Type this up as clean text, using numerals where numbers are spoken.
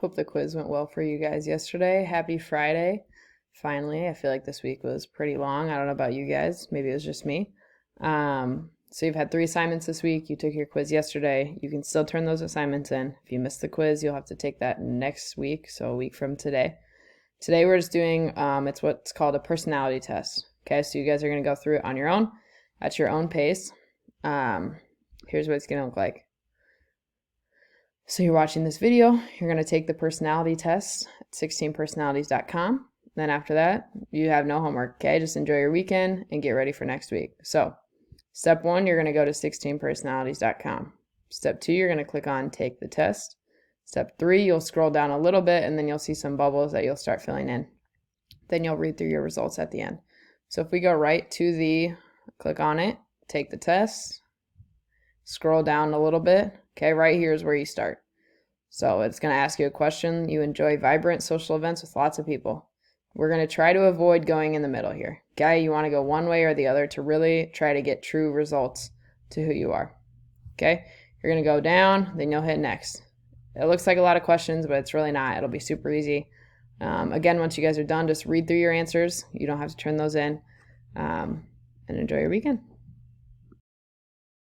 Hope the quiz went well for you guys yesterday. Happy Friday. Finally, I feel like this week was pretty long. I don't know about you guys. Maybe it was just me. So you've had 3 assignments this week. You took your quiz yesterday. You can still turn those assignments in. If you missed the quiz, you'll have to take that next week, so a week from today. Today we're just doing, it's what's called a personality test. Okay, so you guys are going to go through it on your own, at your own pace. Here's what it's going to look like. So you're watching this video, you're going to take the personality test at 16personalities.com. Then after that, you have no homework, okay? Just enjoy your weekend and get ready for next week. So step 1, you're going to go to 16personalities.com. Step 2, you're going to click on take the test. Step 3, you'll scroll down a little bit and then you'll see some bubbles that you'll start filling in. Then you'll read through your results at the end. So if we go right to the, click on it, take the test, scroll down a little bit. Okay, right here is where you start. So it's going to ask you a question. You enjoy vibrant social events with lots of people. We're going to try to avoid going in the middle here. Okay, you want to go one way or the other to really try to get true results to who you are. Okay, you're going to go down, then you'll hit next. It looks like a lot of questions, but it's really not. It'll be super easy. Again, once you guys are done, just read through your answers. You don't have to turn those in, and enjoy your weekend.